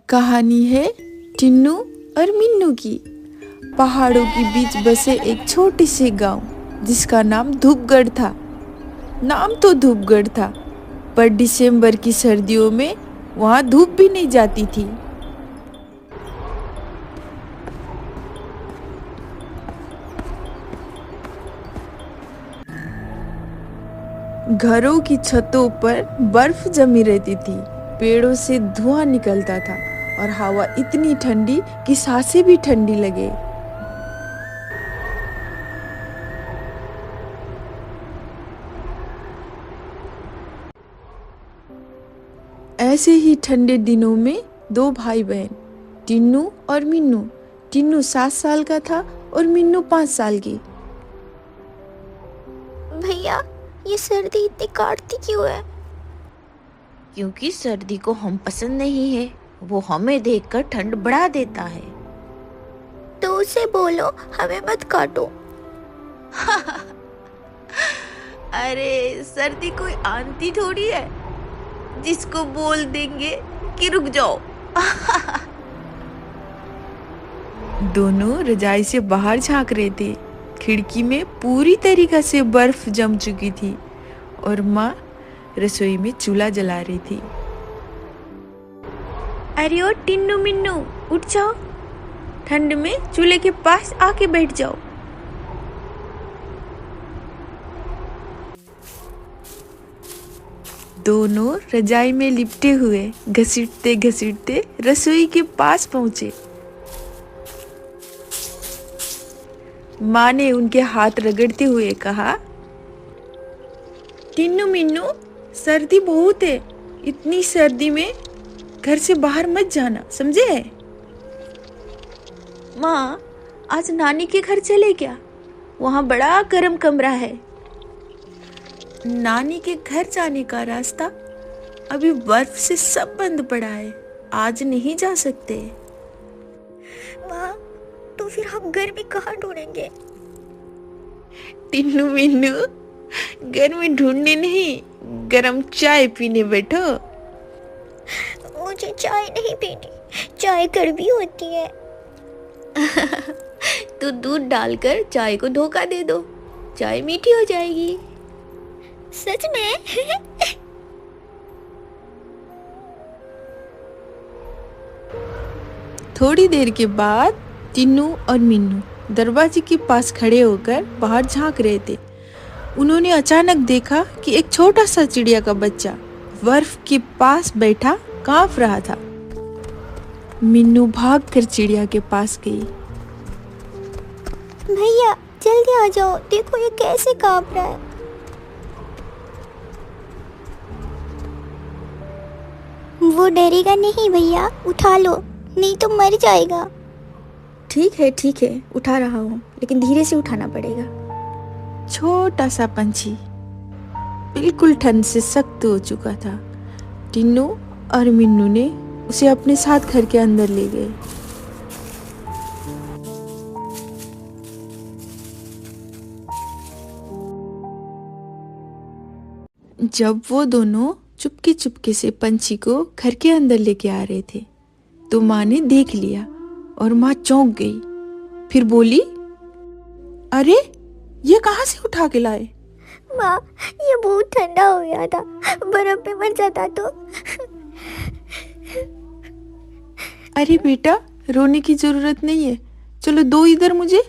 कहानी है टिन्नू और मिन्नू की। पहाड़ों के बीच बसे एक छोटे से गांव जिसका नाम धूपगढ़ था। नाम तो धूपगढ़ था, पर दिसंबर की सर्दियों में वहां धूप भी नहीं जाती थी। घरों की छतों पर बर्फ जमी रहती थी, पेड़ों से धुआं निकलता था और हवा इतनी ठंडी कि सांसें भी ठंडी लगे। ऐसे ही ठंडे दिनों में दो भाई बहन टिन्नू और मिन्नू। टिन्नू 7 साल का था और मिन्नू 5 साल की। भैया, ये सर्दी इतनी काटती क्यों है? क्योंकि सर्दी को हम पसंद नहीं है, वो हमें देखकर ठंड बढ़ा देता है। तो उसे बोलो हमें मत काटो। अरे सर्दी कोई आंटी थोड़ी है जिसको बोल देंगे कि रुक जाओ। दोनों रजाई से बाहर झांक रहे थे। खिड़की में पूरी तरीके से बर्फ जम चुकी थी और माँ रसोई में चूल्हा जला रही थी। अरे ओ टिन्नू मिन्नू, उठ जाओ, ठंड में चूल्हे के पास आके बैठ जाओ। दोनों रजाई में लिपटे हुए घसीटते घसीटते रसोई के पास पहुंचे। माँ ने उनके हाथ रगड़ते हुए कहा, टिन्नू मिन्नू, सर्दी बहुत है, इतनी सर्दी में घर से बाहर मत जाना, समझे? माँ, आज नानी के घर चले क्या? वहाँ बड़ा गर्म कमरा है। नानी के घर जाने का रास्ता अभी बर्फ से सब बंद पड़ा है, आज नहीं जा सकते। माँ, तो फिर हम घर में कहाँ ढूंढेंगे? टिन्नू मिन्नू, घर में ढूंढने नहीं, गरम चाय पीने बैठो। मुझे चाय नहीं पीनी, चाय कड़वी होती है। तो दूध डालकर चाय को धोखा दे दो, चाय मीठी हो जाएगी। सच में? थोड़ी देर के बाद टिन्नू और मिन्नू दरवाजे के पास खड़े होकर बाहर झांक रहे थे। उन्होंने अचानक देखा कि एक छोटा सा चिड़िया का बच्चा बर्फ के पास बैठा कांप रहा था। मिन्नू भागकर चिड़िया के पास गई। भैया जल्दी आ जाओ, देखो ये कैसे कांप रहा है। वो डरेगा नहीं भैया, उठा लो, नहीं तो मर जाएगा। ठीक है, उठा रहा हूँ, लेकिन धीरे से उठाना पड़ेगा। छोटा सा पंछी बिल्कुल ठंड से सख्त हो चुका था। टिन्नू और मिन्नू ने उसे अपने साथ घर के अंदर ले गए। जब वो दोनों चुपके चुपके से पंछी को घर के अंदर लेके आ रहे थे तो माँ ने देख लिया और माँ चौंक गई। फिर बोली, अरे ये कहाँ से उठा के लाए? माँ, ये बहुत ठंडा हो गया था, बर्फ में मर जाता तो। अरे बेटा, रोने की जरूरत नहीं है, चलो दो इधर मुझे,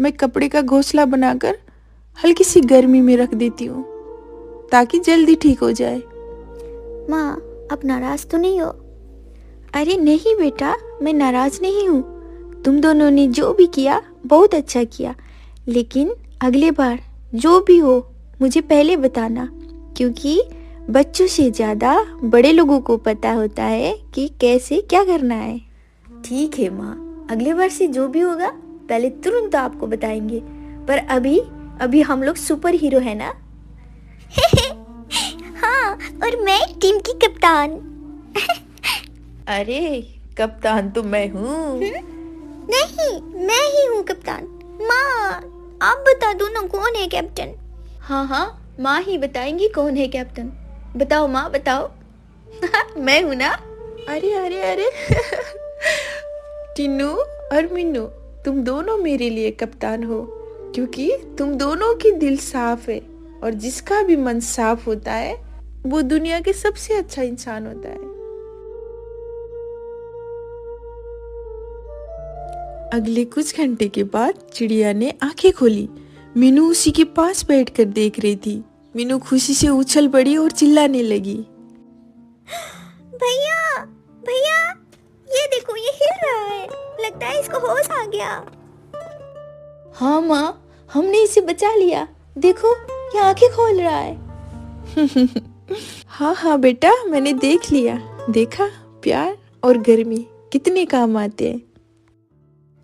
मैं कपड़े का घोंसला बनाकर हल्की सी गर्मी में रख देती हूँ ताकि जल्दी ठीक हो जाए। माँ, अब नाराज तो नहीं हो? अरे नहीं बेटा, मैं नाराज नहीं हूँ। तुम दोनों ने जो भी किया बहुत अच्छा किया, लेकिन अगले बार जो भी हो मुझे पहले बताना, क्योंकि बच्चों से ज़्यादा बड़े लोगों को पता होता है कि कैसे क्या करना है। ठीक है माँ, अगले बार से जो भी होगा पहले तुरंत आपको बताएंगे, पर अभी हम लोग सुपर हीरो है ना? हाँ, और मैं टीम की कप्तान। अरे कप्तान तो मैं हूँ। नहीं, मैं ही हूँ कप्तान। माँ, आप बता दो ना कौन है कैप्टन? हाँ, माँ ही बताएंगी कौन है कैप्टन। बताओ माँ, बताओ। मैं हूँ ना। अरे अरे अरे टिन्नू और मिन्नू, तुम दोनों मेरे लिए कप्तान हो, क्योंकि तुम दोनों की दिल साफ है, और जिसका भी मन साफ होता है वो दुनिया के सबसे अच्छा इंसान होता है। अगले कुछ घंटे के बाद चिड़िया ने आंखें खोली। मीनू उसी के पास बैठकर देख रही थी। मीनू खुशी से उछल पड़ी और चिल्लाने लगी। भैया भैया, ये देखो, ये हिल रहा है, लगता है इसको होश आ गया। हाँ माँ, हमने इसे बचा लिया, देखो ये आंखें खोल रहा है। हाँ हाँ बेटा, मैंने देख लिया। देखा, प्यार और गर्मी कितने काम आते हैं।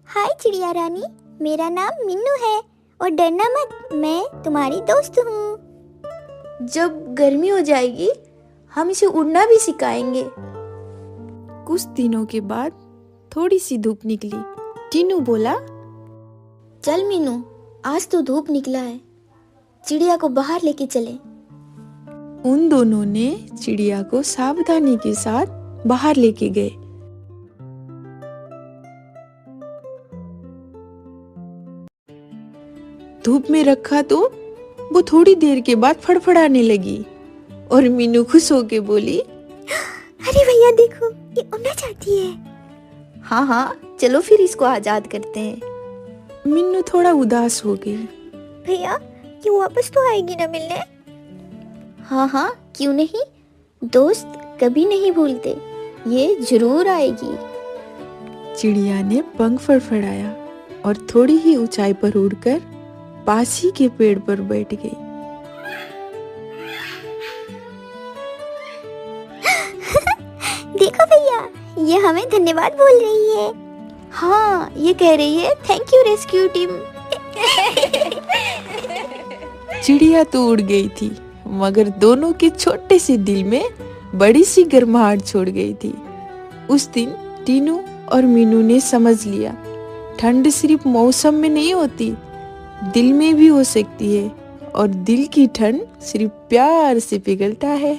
हाय चिड़िया रानी, मेरा नाम मिन्नू है और डरना मत, मैं तुम्हारी दोस्त हूँ। जब गर्मी हो जाएगी हम इसे उड़ना भी सिखाएंगे। कुछ दिनों के बाद थोड़ी सी धूप निकली। टीनू बोला, चल मीनू, आज तो धूप निकला है, चिड़िया को बाहर लेके चले। उन दोनों ने चिड़िया को सावधानी के साथ बाहर लेके गए। धूप में रखा तो वो थोड़ी देर के बाद फड़फड़ाने लगी और मीनू खुश होके बोली, अरे भैया देखो, ये उड़ना चाहती है। हाँ हाँ, चलो फिर इसको आजाद करते हैं। मीनू थोड़ा उदास हो गई। भैया, ये वापस तो आएगी ना मिलने? हाँ हाँ, क्यों नहीं, दोस्त कभी नहीं भूलते, ये जरूर आएगी। चिड़िया ने पंख फड़फड़ाया और थोड़ी ही ऊंचाई पर उड़कर पास ही के पेड़ पर बैठ गई। देखो भैया, ये हमें धन्यवाद बोल रही है। हाँ, ये कह रही है थैंक यू रेस्क्यू टीम। चिड़िया तो उड़ गई थी, मगर दोनों के छोटे से दिल में बड़ी सी गर्माहट छोड़ गई थी। उस दिन टीनू और मीनू ने समझ लिया, ठंड सिर्फ मौसम में नहीं होती, दिल में भी हो सकती है, और दिल की ठंड सिर्फ प्यार से पिघलता है।